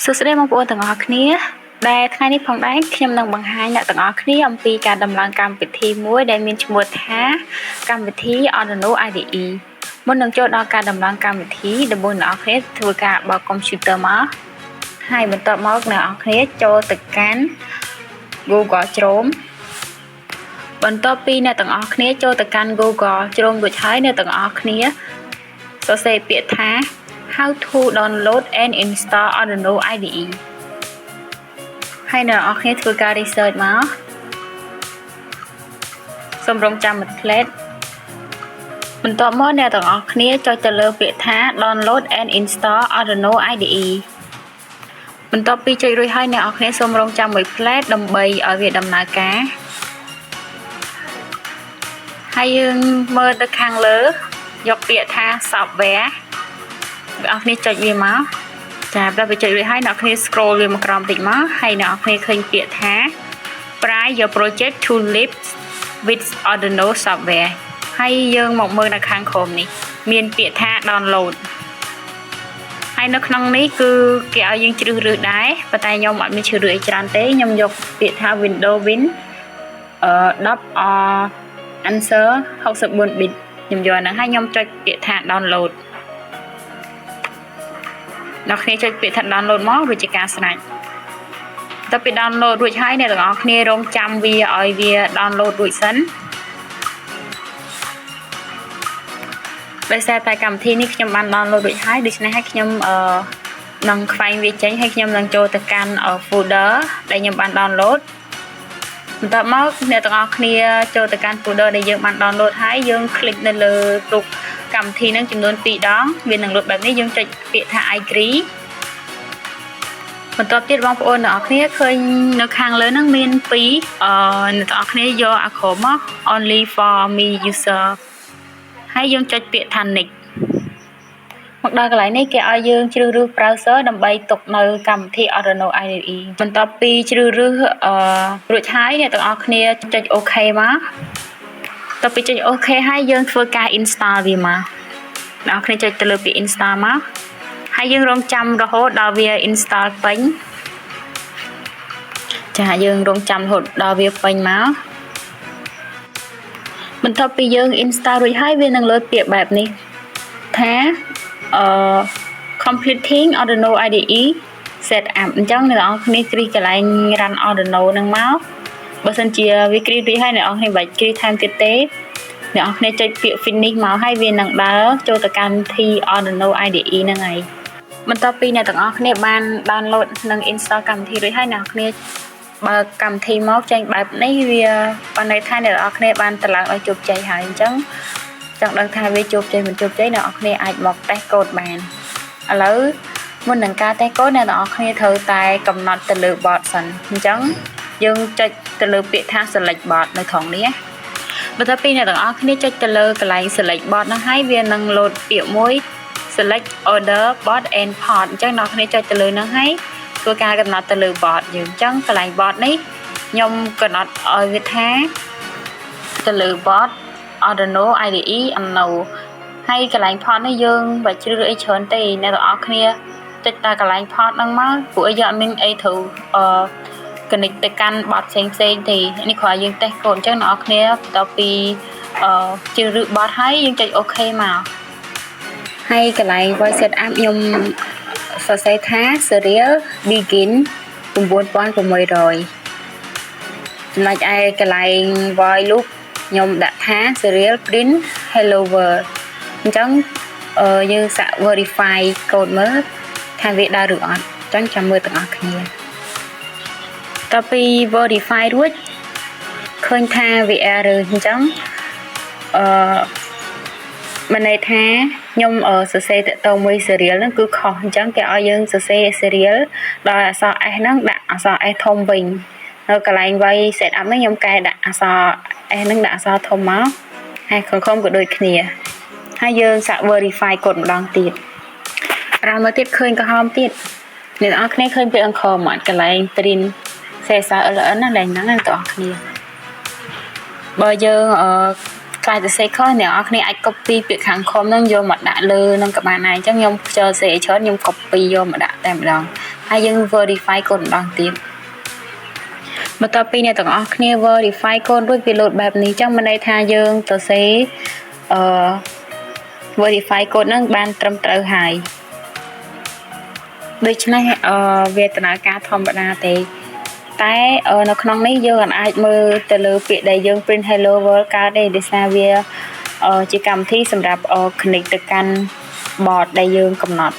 សួស្តីបងប្អូនទាំងអស់គ្នាដែលថ្ងៃនេះផងដែរខ្ញុំនឹងបង្ហាញអ្នកទាំងអស់គ្នាអំពីការដំឡើងកម្មវិធីមួយដែលមានឈ្មោះថាកម្មវិធី Arduino IDE មុននឹងចូលដល់ការដំឡើងកម្មវិធីដំបូងអ្នកនរគ្នាធ្វើការបើកកុំព្យូទ័រមកហើយបន្ទាប់មកអ្នកនរគ្នាចូលទៅកាន់ Google Chrome បន្ទាប់ពីអ្នកទាំងអស់គ្នាចូលទៅកាន់ Google Chrome រួចហើយអ្នកទាំងអស់គ្នាសរសេរពាក្យថាHow to download and install Arduino IDE ហើយអ្នកនរគ្នាធ្វើការ research មកសូមរងចាំមួយផ្លែតបន្ទាប់មកអ្នកទាំងអស់គ្នាចុចទៅលើពាក្យថា download and install Arduino IDE បន្ទាប់ពីចុចរួចហើយអ្នកនរគ្នាសូមរងចាំមួយផ្លែតដើម្បីឲ្យវាដំណើរការហើយយើងមើលទៅខាងលើយកពាក្យថា softwareអ្នកនរគ្នាចុចវាមកចាដល់ពេលចុចរួចហើយអ្នកនរគ្នា scroll វាមកក្រោមតិចមកហើយអ្នកនរគ្នាឃើញពាក្យថា Try your project to live with Arduino software ហើយយើងមកមើលនៅខាងក្រោមនេះមានពាក្យថា download ហើយនៅក្នុងនេះគឺគេឲ្យយើងជ្រើសរើសដែរប៉ុន្តែខ្ញុំអត់មានជ្រើសរើសអីច្រើនទេខ្ញុំយកពាក្យថា Windows Win 10 answer 64 bit ខ្ញុំយកហ្នឹងហើយខ្ញុំចុចពាក្យថា downloadអ្នកគ្នាចុចពាក្យថា download មករួចជាការស្រេចតើពេល download រួចហើយអ្នកទាំងអស់គ្នារងចាំវាឲ្យវា download រួចសិនដោយសារតែកម្មវិធីនេះខ្ញុំបាន download រួចហើយដូច្នេះហើយខ្ញុំនឹងខ្វែងវាចេញហើយខ្ញុំនឹងចូលទៅកាន់ folder ដែលខ្ញុំបាន download បន្ទាប់មកអ្នកទាំងអស់គ្នាចូលទៅកាន់ folder ដែលយើងបាន download ហើយយើង click នៅលើរូបកម្មវិធីនឹងចំនួន2ដងវានឹងលុតបែបនេះយើងចុចពាក្យថា I agree បន្ទាប់ទៀតបងប្អូនអ្នកនរគ្នាឃើញនៅខាងលើហ្នឹងមាន2អ្នកទាំងអស់គ្នាយកអាក្រមមក only for me user ហើយយើងចុចពាក្យថា next មកដល់កន្លែងនេះគេឲ្យយើងជ្រើសរើស browser ដើម្បីទុកនៅកម្មវិធី Arduino IDE បន្ទាប់ពីជ្រើសរើសរួចហើយអ្នកទាំងអស់គ្នាចុច OK មកតទៅពីចុច OK ហើយយើងធ្វើការ install វាមកអ្នកគ្នាចុចទៅលើពាក្យ install មកហើយយើងរងចាំរហូតដល់វា install ពេញចាយើងរងចាំរហូតដល់វាពេញមកបន្ទាប់ពីយើង install រួចហើយវានឹងលើកពាក្យបែបនេះថាcompleting Arduino IDE setup អញ្ចឹងអ្នកនរគ្នាគ្រីកន្លែង run Arduino នឹងមកបើសិនជាវាគ្រីរួចហើយអ្នកនរគ្នាបាច់គ្រីថែមទៀតទេអ្នកនរគ្នាចុចពាក្យ finish មកហើយវានឹងដើរចូលទៅកម្មវិធី Arduino IDE ហ្នឹងហើយបន្ទាប់ពីអ្នកទាំងអស់គ្នាបាន download និង install កម្មវិធីរួចហើយអ្នកនរគ្នាបើកម្មវិធីមកចេញបែបនេះវាបានន័យថាអ្នកទាំងអស់គ្នាបានតម្លើងឲ្យជោគជ័យហើយអញ្ចឹងចង់ដឹងថាវាជោគជ័យមិនជោគជ័យអ្នកទាំងអស់គ្នាអាចមកតេស្តកូដបានឥឡូវមុននឹងការតេស្តកូដអ្នកទាំងអស់គ្នាត្រូវតែកំណត់ទៅលើ board សិនអញ្ចឹងយើងចុចទៅលើពាក្យថា select board នៅត្រង់នេះបន្ទាប់ពីអ្នកទាំងអស់គ្នាចុចទៅលើកន្លែង select board ហ្នឹងហើយវានឹង load ពាក្យមួយ select order board and port អញ្ចឹងអ្នកគ្នាចុចទៅលើហ្នឹងហើយធ្វើការកំណត់ទៅលើ board យើងអញ្ចឹងកន្លែង board នេះខ្ញុំកំណត់ឲ្យវាថាទៅលើ board Arduino IDE Uno ហើយកន្លែង port នេះយើងបើជ្រើសរើសអីច្រើនទេអ្នកទាំងអស់គ្នាចុចតែកន្លែង port ហ្នឹងមកព្រោះយើងអត់មានអីត្រូវconnect ទៅកាន់ board ផ្សេងទេនេះគ្រាន់យើងតេស្តកូដអញ្ចឹងអ្នកនរគ្នាបន្ទាប់ពីជ្រើសរើស board ហើយយើងចុច OK មកហើយកន្លែង voice setup ខ្ញុំសរសេរថា serial begin 9600ចំណុចឯកន្លែង voice loop ខ្ញុំដាក់ថា serial print hello world អញ្ចឹងយើងសាក verify កូដមើលថាវាដើរឬអត់អញ្ចឹងចាំមើលទាំងអស់គ្នាតទៅពី verify រួចឃើញថាវា error អញ្ចឹងមានន័យថាខ្ញុំសរសេរតទៅមួយ serial ហ្នឹងគឺខុសអញ្ចឹងគេឲ្យយើងសរសេរ serial ដោយអក្សរ S ហ្នឹងដាក់អក្សរ S ធំវិញនៅកន្លែង voice setup ហ្នឹងខ្ញុំកែដាក់អក្សរ S ហ្នឹងដាក់អក្សរធំមកហើយខាងក្រោមក៏ដូចគ្នាហើយយើងសាក verify កូដម្ដងទៀតរំមើលទៀតឃើញក្រហមទៀតអ្នកនរគ្នាឃើញពាក្យអង្គមអត់កន្លែង print CSLN ណាឡើងហ្នឹងអ្នកនរគ្នាបើយើងខ្លាចទៅសេខុសអ្នកនរគ្នាអាច copy ពាក្យខាងខំហ្នឹងយកមកដាក់លើនឹងក៏បានដែរអញ្ចឹងខ្ញុំខ្ជិលសេច្រើនខ្ញុំ copy យកមកដាក់តែម្ដង ហើយយើង verify កូនម្ដងទៀតបន្ទាប់ពីអ្នកទាំងអស់គ្នា verify កូនរួចវា load បែបនេះចឹងមានន័យថាយើងទៅសេverify កូនហ្នឹងបានត្រឹមត្រូវហើយដូច្នេះវាដំណើរការធម្មតាទេតែនៅក្នុងនេះយើងអាចមើលទៅលើពាក្យដែលយើង print hello world កើតទេដោយសារវាជាកម្មវិធីសម្រាប់ connect ទៅកាន់ board ដែលយើងកំណត់